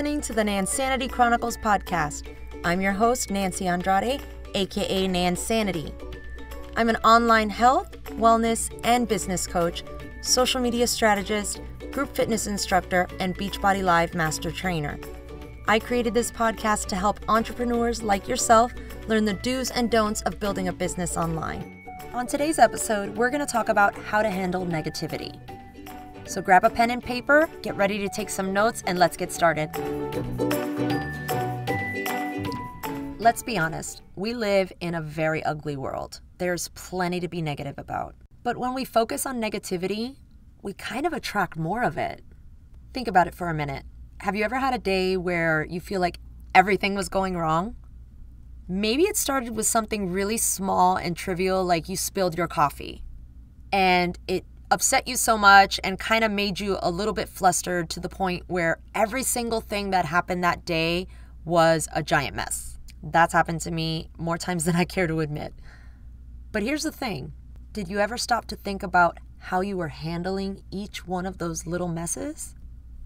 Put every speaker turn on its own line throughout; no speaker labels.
listening to the Nansanity Chronicles podcast. I'm your host, Nancy Andrade, aka Nansanity. I'm an online health, wellness, and business coach, social media strategist, group fitness instructor, and Beachbody Live master trainer. I created this podcast to help entrepreneurs like yourself learn the do's and don'ts of building a business online. On today's episode, we're going to talk about how to handle negativity. So grab a pen and paper, get ready to take some notes, and let's get started. Let's be honest, we live in a very ugly world. There's plenty to be negative about. But when we focus on negativity, we kind of attract more of it. Think about it for a minute. Have you ever had a day where you feel like everything was going wrong? Maybe it started with something really small and trivial, like you spilled your coffee. And it upset you so much and kind of made you a little bit flustered to the point where every single thing that happened that day was a giant mess. That's happened to me more times than I care to admit. But here's the thing. Did you ever stop to think about how you were handling each one of those little messes?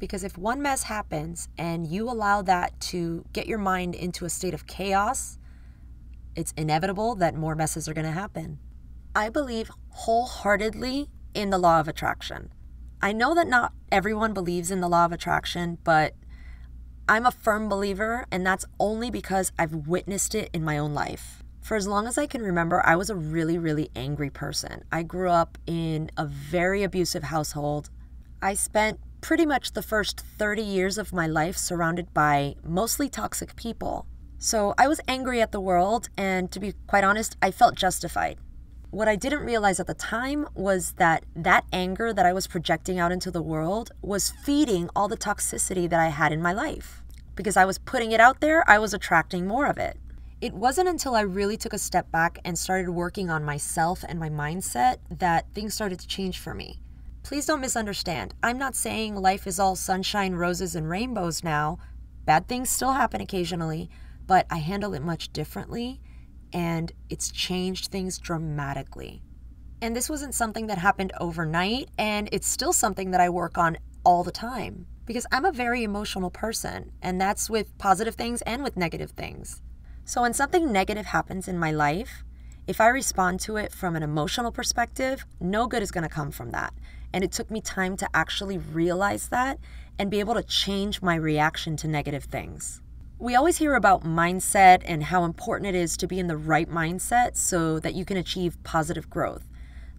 Because if one mess happens and you allow that to get your mind into a state of chaos, it's inevitable that more messes are going to happen. I believe wholeheartedly in the law of attraction. I know that not everyone believes in the law of attraction, but I'm a firm believer, and that's only because I've witnessed it in my own life. For as long as I can remember, I was a really, really angry person. I grew up in a very abusive household. I spent pretty much the first 30 years of my life surrounded by mostly toxic people. So I was angry at the world, and to be quite honest, I felt justified. What I didn't realize at the time was that anger that I was projecting out into the world was feeding all the toxicity that I had in my life. Because I was putting it out there, I was attracting more of it. It wasn't until I really took a step back and started working on myself and my mindset that things started to change for me. Please don't misunderstand. I'm not saying life is all sunshine, roses, and rainbows now. Bad things still happen occasionally, but I handle it much differently. And it's changed things dramatically. And this wasn't something that happened overnight, and it's still something that I work on all the time because I'm a very emotional person, and that's with positive things and with negative things. So when something negative happens in my life, if I respond to it from an emotional perspective, no good is going to come from that. And it took me time to actually realize that and be able to change my reaction to negative things. We always hear about mindset and how important it is to be in the right mindset so that you can achieve positive growth.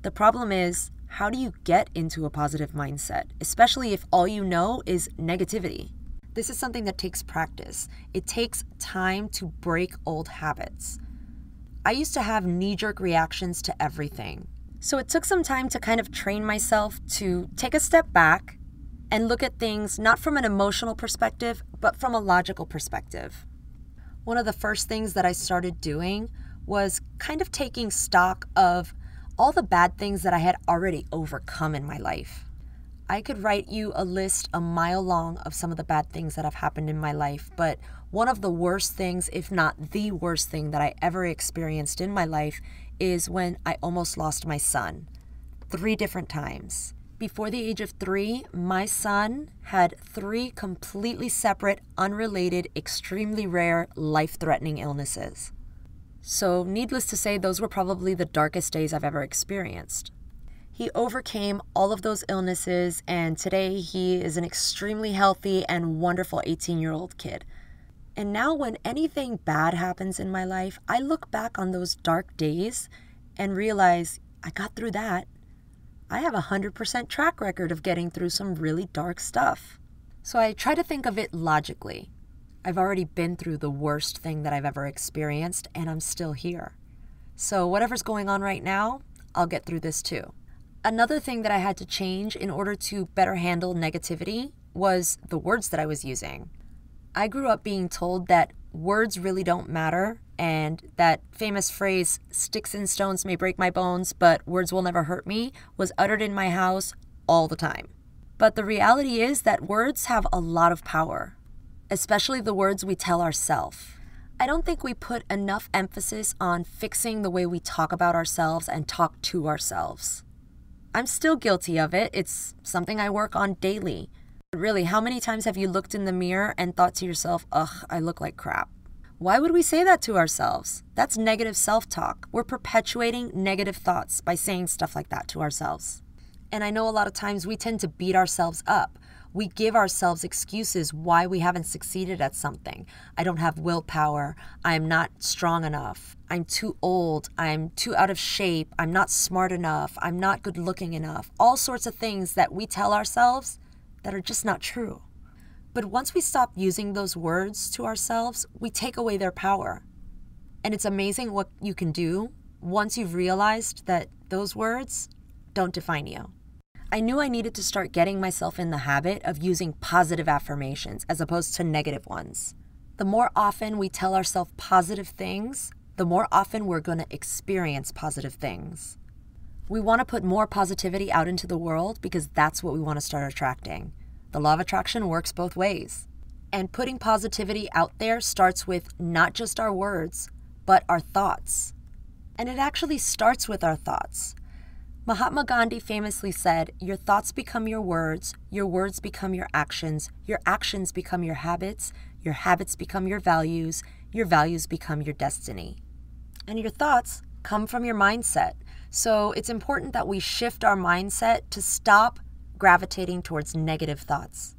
The problem is, how do you get into a positive mindset, especially if all you know is negativity? This is something that takes practice. It takes time to break old habits. I used to have knee-jerk reactions to everything. So it took some time to kind of train myself to take a step back and look at things not from an emotional perspective, but from a logical perspective. One of the first things that I started doing was kind of taking stock of all the bad things that I had already overcome in my life. I could write you a list a mile long of some of the bad things that have happened in my life, but one of the worst things, if not the worst thing that I ever experienced in my life is when I almost lost my son 3 different times. Before the age of 3, my son had 3 completely separate, unrelated, extremely rare, life-threatening illnesses. So needless to say, those were probably the darkest days I've ever experienced. He overcame all of those illnesses, and today he is an extremely healthy and wonderful 18-year-old kid. And now when anything bad happens in my life, I look back on those dark days and realize I got through that. I have a 100% track record of getting through some really dark stuff. So I try to think of it logically. I've already been through the worst thing that I've ever experienced, and I'm still here. So whatever's going on right now, I'll get through this too. Another thing that I had to change in order to better handle negativity was the words that I was using. I grew up being told that words really don't matter, and that famous phrase, "sticks and stones may break my bones, but words will never hurt me," was uttered in my house all the time. But the reality is that words have a lot of power, especially the words we tell ourselves. I don't think we put enough emphasis on fixing the way we talk about ourselves and talk to ourselves. I'm still guilty of it. It's something I work on daily. Really, how many times have you looked in the mirror and thought to yourself, ugh, I look like crap? Why would we say that to ourselves? That's negative self-talk. We're perpetuating negative thoughts by saying stuff like that to ourselves. And I know a lot of times we tend to beat ourselves up. We give ourselves excuses why we haven't succeeded at something. I don't have willpower. I'm not strong enough. I'm too old. I'm too out of shape. I'm not smart enough. I'm not good looking enough. All sorts of things that we tell ourselves that are just not true. But once we stop using those words to ourselves, we take away their power. And it's amazing what you can do once you've realized that those words don't define you. I knew I needed to start getting myself in the habit of using positive affirmations as opposed to negative ones. The more often we tell ourselves positive things, the more often we're going to experience positive things. We want to put more positivity out into the world because that's what we want to start attracting. The law of attraction works both ways. And putting positivity out there starts with not just our words, but our thoughts. And it actually starts with our thoughts. Mahatma Gandhi famously said, your thoughts become your words become your actions become your habits become your values become your destiny. And your thoughts come from your mindset. So it's important that we shift our mindset to stop gravitating towards negative thoughts.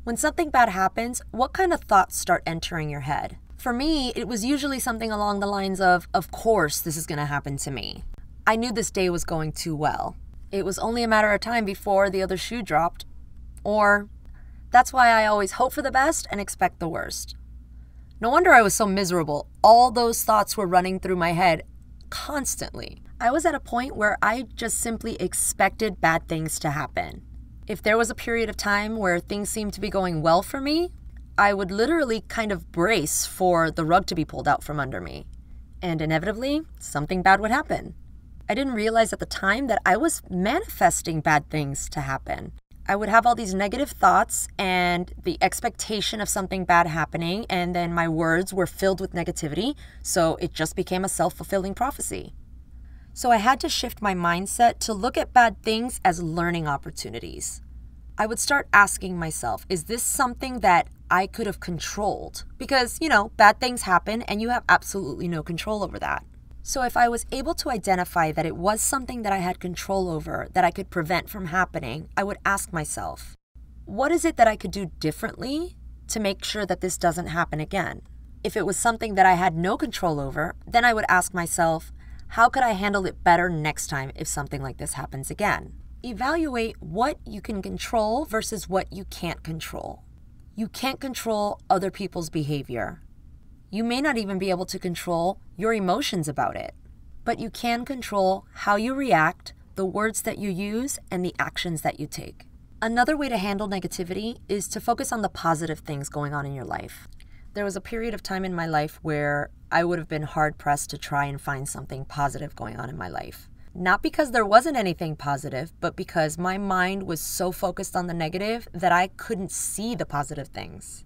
When something bad happens, what kind of thoughts start entering your head? For me, it was usually something along the lines of course this is going to happen to me. I knew this day was going too well. It was only a matter of time before the other shoe dropped. Or, that's why I always hope for the best and expect the worst. No wonder I was so miserable. All those thoughts were running through my head constantly. I was at a point where I just simply expected bad things to happen. If there was a period of time where things seemed to be going well for me, I would literally kind of brace for the rug to be pulled out from under me. And inevitably, something bad would happen. I didn't realize at the time that I was manifesting bad things to happen. I would have all these negative thoughts and the expectation of something bad happening, and then my words were filled with negativity, so it just became a self-fulfilling prophecy. So I had to shift my mindset to look at bad things as learning opportunities. I would start asking myself, is this something that I could have controlled? Because, bad things happen and you have absolutely no control over that. So if I was able to identify that it was something that I had control over, that I could prevent from happening, I would ask myself, what is it that I could do differently to make sure that this doesn't happen again? If it was something that I had no control over, then I would ask myself, how could I handle it better next time if something like this happens again? Evaluate what you can control versus what you can't control. You can't control other people's behavior. You may not even be able to control your emotions about it, but you can control how you react, the words that you use, and the actions that you take. Another way to handle negativity is to focus on the positive things going on in your life. There was a period of time in my life where I would have been hard-pressed to try and find something positive going on in my life. Not because there wasn't anything positive, but because my mind was so focused on the negative that I couldn't see the positive things.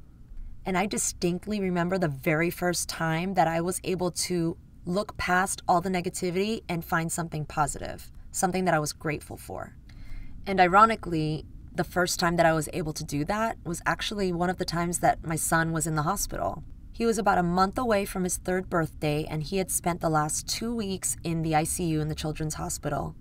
And I distinctly remember the very first time that I was able to look past all the negativity and find something positive, something that I was grateful for. And ironically, the first time that I was able to do that was actually one of the times that my son was in the hospital. He was about a month away from his 3rd birthday, and he had spent the last 2 weeks in the ICU in the children's hospital.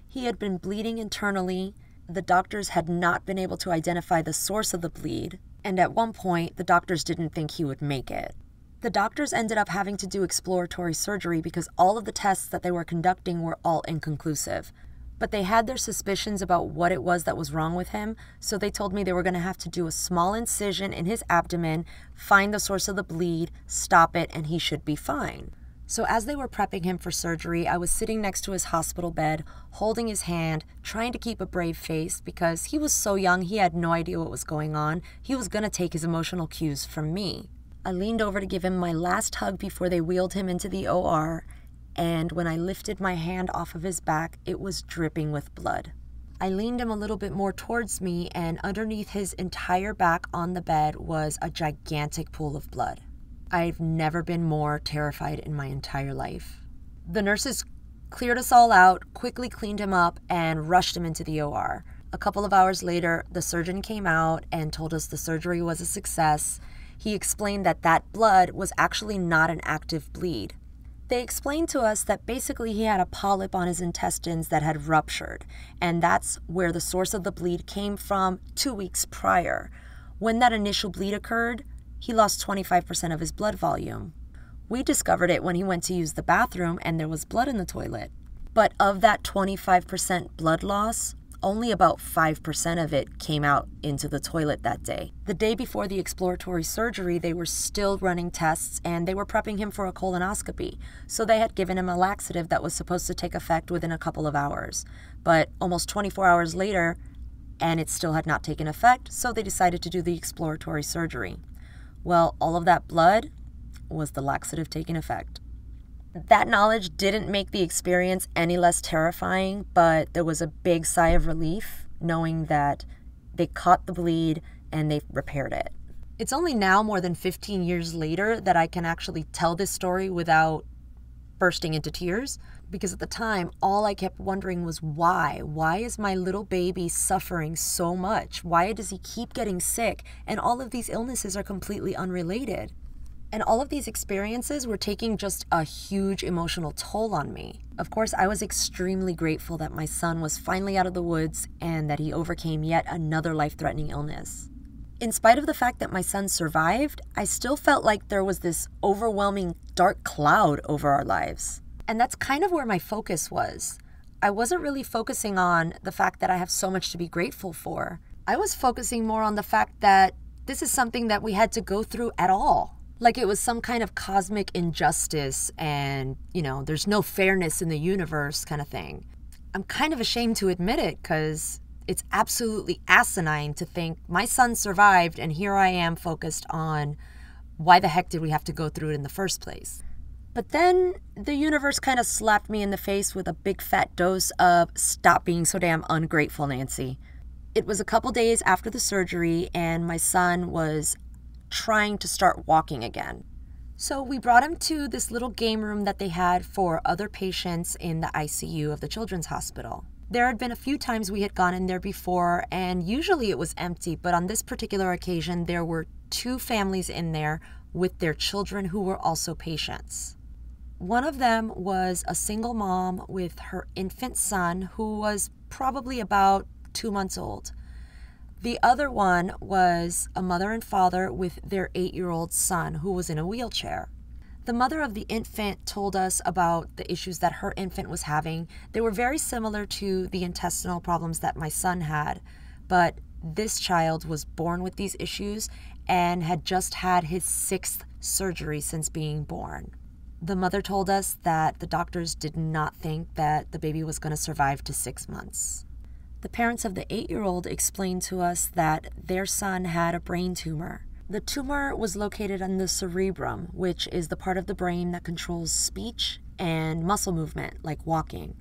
He had been bleeding internally. The doctors had not been able to identify the source of the bleed, and at one point, the doctors didn't think he would make it. The doctors ended up having to do exploratory surgery because all of the tests that they were conducting were all inconclusive. But they had their suspicions about what it was that was wrong with him, so they told me they were going to have to do a small incision in his abdomen, find the source of the bleed, stop it, and he should be fine. So as they were prepping him for surgery, I was sitting next to his hospital bed, holding his hand, trying to keep a brave face because he was so young, he had no idea what was going on. He was going to take his emotional cues from me. I leaned over to give him my last hug before they wheeled him into the OR, and when I lifted my hand off of his back, it was dripping with blood. I leaned him a little bit more towards me, and underneath his entire back on the bed was a gigantic pool of blood. I've never been more terrified in my entire life. The nurses cleared us all out, quickly cleaned him up, and rushed him into the OR. A couple of hours later, the surgeon came out and told us the surgery was a success. He explained that that blood was actually not an active bleed. They explained to us that basically he had a polyp on his intestines that had ruptured, and that's where the source of the bleed came from 2 weeks prior. When that initial bleed occurred, he lost 25% of his blood volume. We discovered it when he went to use the bathroom and there was blood in the toilet. But of that 25% blood loss, only about 5% of it came out into the toilet that day. The day before the exploratory surgery, they were still running tests and they were prepping him for a colonoscopy. So they had given him a laxative that was supposed to take effect within a couple of hours. But almost 24 hours later, and it still had not taken effect, so they decided to do the exploratory surgery. Well, all of that blood was the laxative taking effect. That knowledge didn't make the experience any less terrifying, but there was a big sigh of relief knowing that they caught the bleed and they repaired it. It's only now, more than 15 years later, that I can actually tell this story without bursting into tears, because at the time, all I kept wondering was why? Why is my little baby suffering so much? Why does he keep getting sick? And all of these illnesses are completely unrelated. And all of these experiences were taking just a huge emotional toll on me. Of course, I was extremely grateful that my son was finally out of the woods and that he overcame yet another life-threatening illness. In spite of the fact that my son survived, I still felt like there was this overwhelming dark cloud over our lives. And that's kind of where my focus was. I wasn't really focusing on the fact that I have so much to be grateful for. I was focusing more on the fact that this is something that we had to go through at all. Like it was some kind of cosmic injustice and, there's no fairness in the universe kind of thing. I'm kind of ashamed to admit it because it's absolutely asinine to think my son survived and here I am focused on why the heck did we have to go through it in the first place. But then the universe kind of slapped me in the face with a big fat dose of stop being so damn ungrateful, Nancy. It was a couple days after the surgery and my son was trying to start walking again. So we brought him to this little game room that they had for other patients in the ICU of the children's hospital. There had been a few times we had gone in there before and usually it was empty, but on this particular occasion there were 2 families in there with their children who were also patients. One of them was a single mom with her infant son who was probably about 2 months old. The other one was a mother and father with their 8-year-old son who was in a wheelchair. The mother of the infant told us about the issues that her infant was having. They were very similar to the intestinal problems that my son had, but this child was born with these issues and had just had his 6th surgery since being born. The mother told us that the doctors did not think that the baby was going to survive to 6 months. The parents of the 8-year-old explained to us that their son had a brain tumor. The tumor was located on the cerebrum, which is the part of the brain that controls speech and muscle movement, like walking.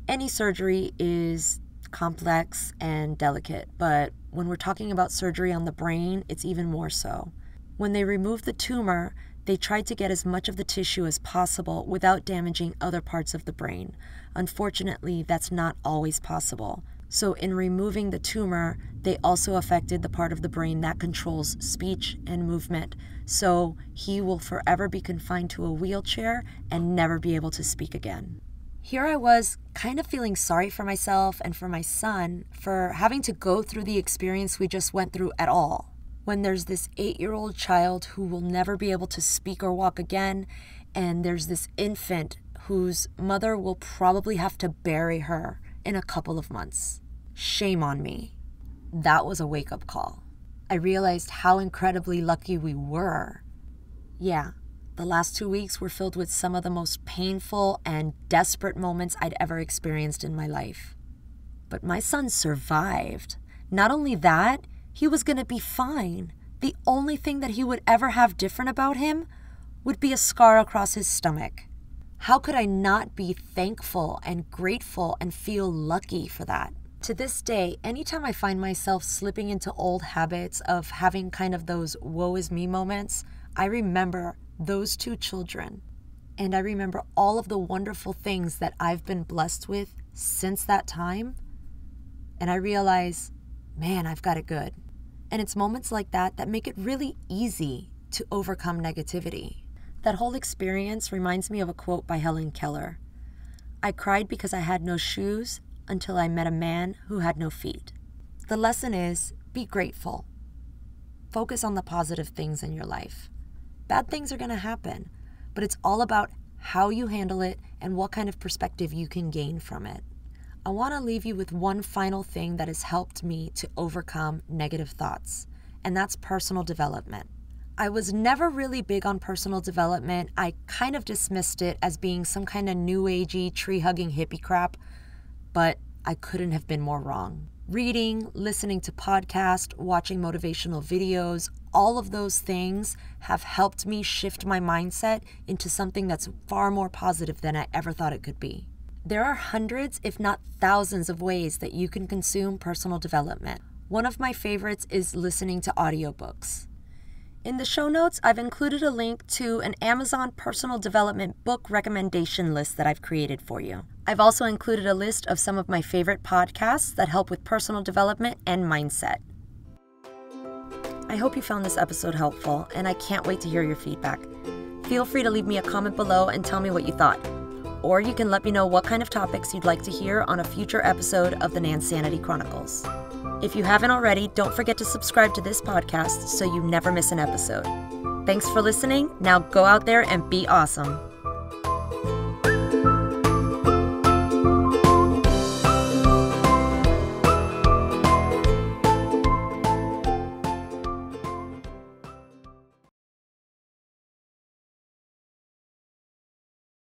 Any surgery is complex and delicate, but when we're talking about surgery on the brain, it's even more so. When they removed the tumor, they tried to get as much of the tissue as possible without damaging other parts of the brain. Unfortunately, that's not always possible. So in removing the tumor, they also affected the part of the brain that controls speech and movement. So he will forever be confined to a wheelchair and never be able to speak again. Here I was kind of feeling sorry for myself and for my son for having to go through the experience we just went through at all. When there's this 8-year-old child who will never be able to speak or walk again, and there's this infant whose mother will probably have to bury her in a couple of months. Shame on me. That was a wake-up call. I realized how incredibly lucky we were. Yeah, the last 2 weeks were filled with some of the most painful and desperate moments I'd ever experienced in my life. But my son survived. Not only that, he was going to be fine. The only thing that he would ever have different about him would be a scar across his stomach. How could I not be thankful and grateful and feel lucky for that? To this day, anytime I find myself slipping into old habits of having kind of those woe is me moments, I remember those 2 children. And I remember all of the wonderful things that I've been blessed with since that time. and I realize, man, I've got it good. And it's moments like that that make it really easy to overcome negativity. That whole experience reminds me of a quote by Helen Keller. I cried because I had no shoes until I met a man who had no feet. The lesson is, be grateful. Focus on the positive things in your life. Bad things are going to happen, but it's all about how you handle it and what kind of perspective you can gain from it. I want to leave you with one final thing that has helped me to overcome negative thoughts, and that's personal development. I was never really big on personal development. I kind of dismissed it as being some kind of new agey, tree-hugging hippie crap, but I couldn't have been more wrong. Reading, listening to podcasts, watching motivational videos, all of those things have helped me shift my mindset into something that's far more positive than I ever thought it could be. There are hundreds, if not thousands, of ways that you can consume personal development. One of my favorites is listening to audiobooks. In the show notes, I've included a link to an Amazon personal development book recommendation list that I've created for you. I've also included a list of some of my favorite podcasts that help with personal development and mindset. I hope you found this episode helpful, and I can't wait to hear your feedback. Feel free to leave me a comment below and tell me what you thought. Or you can let me know what kind of topics you'd like to hear on a future episode of the Nansanity Chronicles. If you haven't already, don't forget to subscribe to this podcast so you never miss an episode. Thanks for listening. Now go out there and be awesome.